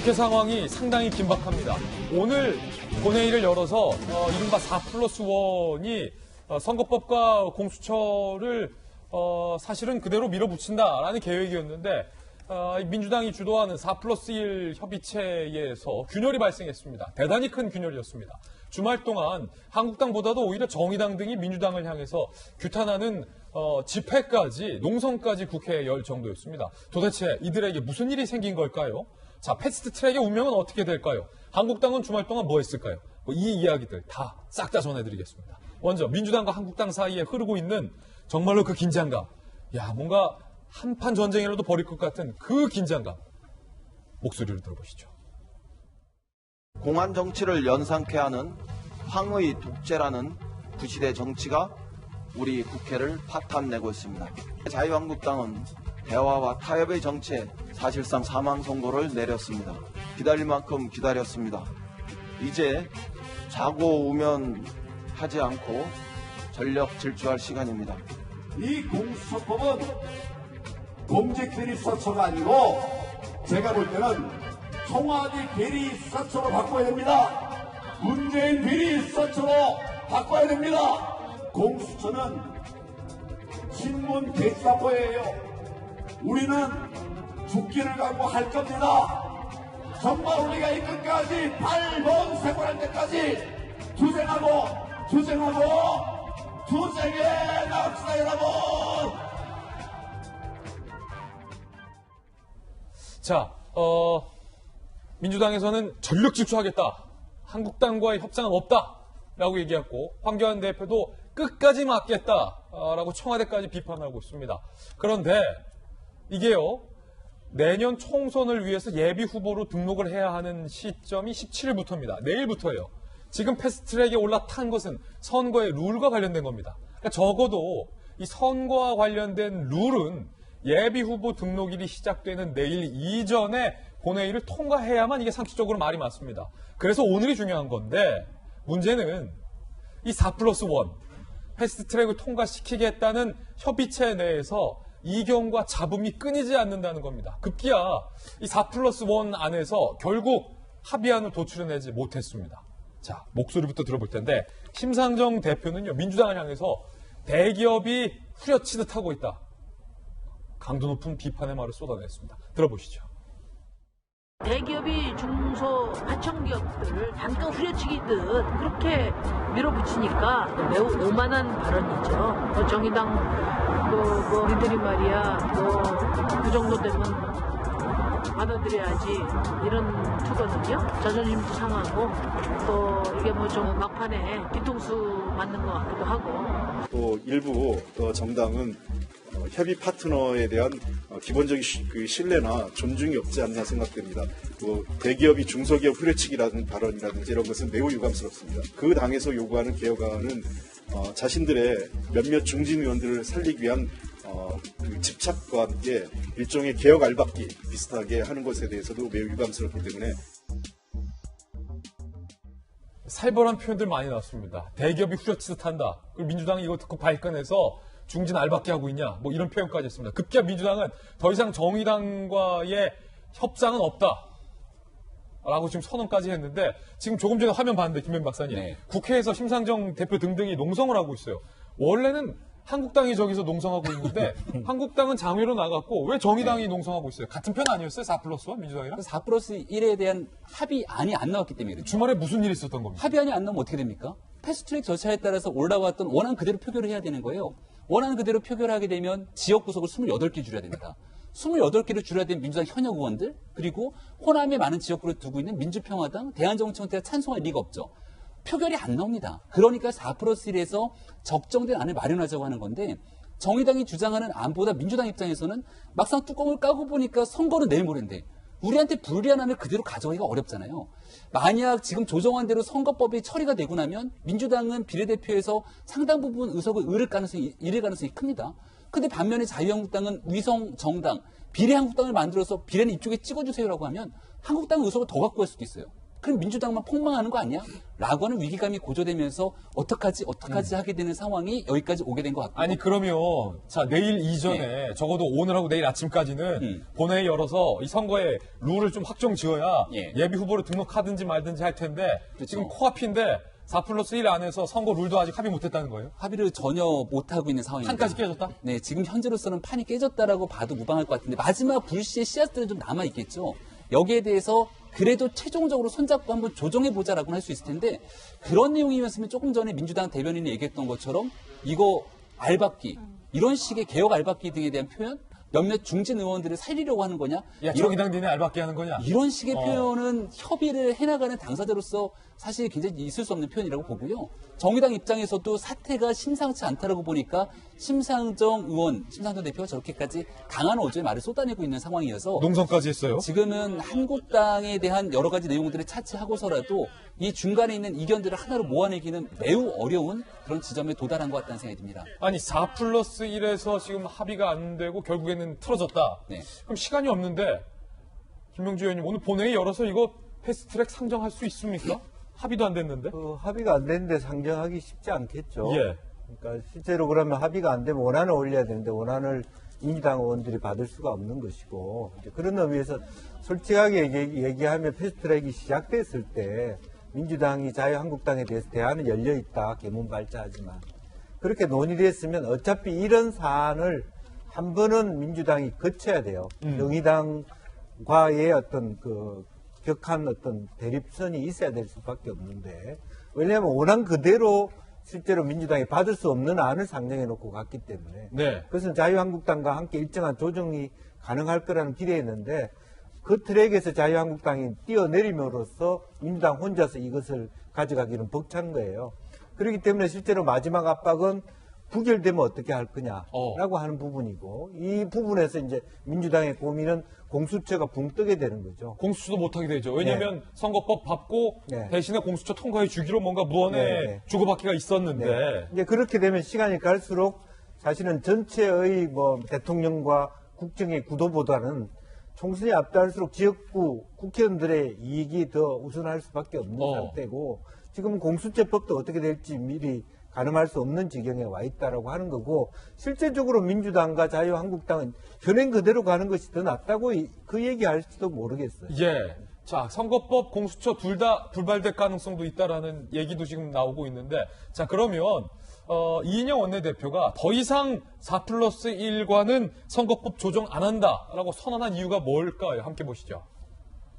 국회 상황이 상당히 긴박합니다. 오늘 본회의를 열어서 이른바 4+1이 선거법과 공수처를 사실은 그대로 밀어붙인다라는 계획이었는데 민주당이 주도하는 4+1 협의체에서 균열이 발생했습니다. 대단히 큰 균열이었습니다. 주말 동안 한국당보다도 오히려 정의당 등이 민주당을 향해서 규탄하는 집회까지, 농성까지 국회에 열 정도였습니다. 도대체 이들에게 무슨 일이 생긴 걸까요? 자, 패스트 트랙의 운명은 어떻게 될까요? 한국당은 주말 동안 뭐 했을까요? 이 이야기들 다 싹 다 전해드리겠습니다. 먼저 민주당과 한국당 사이에 흐르고 있는 정말로 그 긴장감. 뭔가 한판 전쟁이라도 벌일 것 같은 그 긴장감. 목소리를 들어보시죠. 공안 정치를 연상케 하는 황의 독재라는 구시대 정치가 우리 국회를 파탄내고 있습니다. 자유한국당은 대화와 타협의 정치에 사실상 사망 선고를 내렸습니다. 기다릴 만큼 기다렸습니다. 이제 자고 우면하지 않고 전력 질주할 시간입니다. 이 공수처법은 공직 비리 수사처가 아니고 제가 볼 때는 청와대 비리 수사처로 바꿔야 됩니다. 문재인 비리 수사처로 바꿔야 됩니다. 공수처는 신문 게시사포예요. 우리는 죽기를 각오할 겁니다. 정말 우리가 이 끝까지 발본 세골할 때까지 투쟁해 나갑시다, 여러분. 자, 민주당에서는 전력 질주하겠다. 한국당과의 협상은 없다라고 얘기했고 황교안 대표도 끝까지 막겠다라고 청와대까지 비판하고 있습니다. 그런데 이게요, 내년 총선을 위해서 예비 후보로 등록을 해야 하는 시점이 17일부터입니다. 내일부터예요. 지금 패스트트랙에 올라탄 것은 선거의 룰과 관련된 겁니다. 그러니까 적어도 이 선거와 관련된 룰은 예비 후보 등록일이 시작되는 내일 이전에 본회의를 통과해야만 이게 상식적으로 말이 맞습니다. 그래서 오늘이 중요한 건데 문제는 이 4+1 패스트트랙을 통과시키겠다는 협의체 내에서 이견과 잡음이 끊이지 않는다는 겁니다. 급기야 이 4+1 안에서 결국 합의안을 도출해내지 못했습니다. 자, 목소리부터 들어볼 텐데 심상정 대표는요, 민주당을 향해서 대기업이 후려치듯 하고 있다. 강도 높은 비판의 말을 쏟아냈습니다. 들어보시죠. 대기업이 중소 하청기업들을 잠깐 후려치기듯 그렇게 밀어붙이니까 매우 오만한 발언이죠. 정의당 우리들이 말이야 그 정도 되면 받아들여야지 이런 투거든요. 자존심도 상하고 또 이게 좀 막판에 뒤통수 맞는 것 같기도 하고. 또 일부 정당은 협의 파트너에 대한 기본적인 신뢰나 존중이 없지 않나 생각됩니다. 대기업이 중소기업 후려치기라는 발언이라든지 이런 것은 매우 유감스럽습니다. 그 당에서 요구하는 개혁안은 자신들의 몇몇 중진 의원들을 살리기 위한 집착과 함께 일종의 개혁 알박기 비슷하게 하는 것에 대해서도 매우 유감스럽기 때문에 살벌한 표현들 많이 나왔습니다. 대기업이 후려치듯 한다. 그리고 민주당이 이거 듣고 발끈해서 중진 알박기 하고 있냐, 이런 표현까지 했습니다. 급기야 민주당은 더 이상 정의당과의 협상은 없다. 라고 지금 선언까지 했는데 지금 조금 전에 화면 봤는데 김현 박사님, 네. 국회에서 심상정 대표 등등이 농성을 하고 있어요. 원래는 한국당이 저기서 농성하고 있는데 한국당은 장외로 나갔고 왜 정의당이 농성하고 있어요? 같은 편 아니었어요? 4+1 민주당이랑? 4+1에 대한 합의안이 안 나왔기 때문에 그렇죠. 주말에 무슨 일이 있었던 겁니까? 합의안이 안 나오면 어떻게 됩니까? 패스트트랙 절차에 따라서 올라왔던 원안 그대로 표결을 해야 되는 거예요. 원안 그대로 표결하게 되면 지역 구석을 28개 줄여야 됩니다. 28개를 줄여야 되는 민주당 현역 의원들, 그리고 호남에 많은 지역구를 두고 있는 민주평화당, 대한정치연대가 찬성할 리가 없죠. 표결이 안 나옵니다. 그러니까 4+1에서 적정된 안을 마련하자고 하는 건데 정의당이 주장하는 안보다 민주당 입장에서는 막상 뚜껑을 까고 보니까 선거는 내일 모레인데 우리한테 불리한 안을 그대로 가져가기가 어렵잖아요. 만약 지금 조정안 대로 선거법이 처리가 되고 나면 민주당은 비례대표에서 상당 부분 의석을 잃을 가능성이 큽니다. 근데 반면에 자유한국당은 위성 정당, 비례한국당을 만들어서 비례는 이쪽에 찍어주세요라고 하면 한국당 의석을 더 갖고 갈 수도 있어요. 그럼 민주당만 폭망하는 거 아니야? 라고 하는 위기감이 고조되면서 어떡하지 하게 되는 상황이 여기까지 오게 된 것 같고. 아니 그러면 자 내일 이전에 적어도 오늘하고 내일 아침까지는 본회의 열어서 이 선거에 룰을 좀 확정 지어야 예. 예비 후보로 등록하든지 말든지 할 텐데 그렇죠. 지금 코앞인데 4+1 안에서 선거 룰도 아직 합의 못했다는 거예요? 합의를 전혀 못하고 있는 상황입니다. 판까지 깨졌다? 네, 지금 현재로서는 판이 깨졌다라고 봐도 무방할 것 같은데 마지막 불씨의 씨앗들은 좀 남아있겠죠. 여기에 대해서 그래도 최종적으로 손잡고 한번 조정해보자라고 할 수 있을 텐데 그런 내용이었으면 조금 전에 민주당 대변인이 얘기했던 것처럼 이거 알박기, 이런 식의 개혁 알박기 등에 대한 표현? 몇몇 중진 의원들을 살리려고 하는 거냐? 야 정의당 니네 알박기 하는 거냐? 이런 식의 표현은 협의를 해나가는 당사자로서 사실 굉장히 있을 수 없는 표현이라고 보고요. 정의당 입장에서도 사태가 심상치 않다라고 보니까 심상정 대표가 저렇게까지 강한 어조의 말을 쏟아내고 있는 상황이어서 농성까지 했어요? 지금은 한국당에 대한 여러 가지 내용들을 차치하고서라도 이 중간에 있는 이견들을 하나로 모아내기는 매우 어려운 그런 지점에 도달한 것 같다는 생각이 듭니다. 아니 4+1에서 지금 합의가 안 되고 결국에는 틀어졌다. 네. 그럼 시간이 없는데 김명주 의원님 오늘 본회의 열어서 이거 패스트트랙 상정할 수 있습니까? 합의도 안 됐는데? 합의가 안 됐는데 상정하기 쉽지 않겠죠. 예. 그러니까 실제로 그러면 합의가 안 되면 원안을 올려야 되는데 원안을 민주당 의원들이 받을 수가 없는 것이고 이제 그런 의미에서 솔직하게 얘기하면 패스트트랙이 시작됐을 때 민주당이 자유한국당에 대해서 대안은 열려있다. 개문 발자하지만 그렇게 논의됐으면 어차피 이런 사안을 한 번은 민주당이 거쳐야 돼요. 정의당과의 어떤 격한 어떤 대립선이 있어야 될 수밖에 없는데 왜냐하면 원안 그대로 실제로 민주당이 받을 수 없는 안을 상정해 놓고 갔기 때문에 네. 그것은 자유한국당과 함께 일정한 조정이 가능할 거라는 기대였는데 그 트랙에서 자유한국당이 뛰어내림으로써 민주당 혼자서 이것을 가져가기는 벅찬 거예요. 그렇기 때문에 실제로 마지막 압박은 부결되면 어떻게 할 거냐라고 하는 부분이고 이 부분에서 이제 민주당의 고민은 공수처가 붕 뜨게 되는 거죠. 공수처도 못하게 되죠. 왜냐하면 선거법 밟고 네. 대신에 공수처 통과해 주기로 뭔가 무언의 네. 주고받기가 있었는데 네. 이제 그렇게 되면 시간이 갈수록 사실은 전체의 대통령과 국정의 구도보다는 총선이 앞달수록 지역구 국회의원들의 이익이 더 우선할 수밖에 없는 상태고 지금 공수처법도 어떻게 될지 미리 가늠할 수 없는 지경에 와 있다라고 하는 거고 실제적으로 민주당과 자유한국당은 현행 그대로 가는 것이 더 낫다고 그 얘기할지도 모르겠어요. 예. 자, 선거법, 공수처 둘 다 불발될 가능성도 있다라는 얘기도 지금 나오고 있는데 자, 그러면 이인영 원내대표가 더 이상 4+1과는 선거법 조정 안 한다라고 선언한 이유가 뭘까요? 함께 보시죠.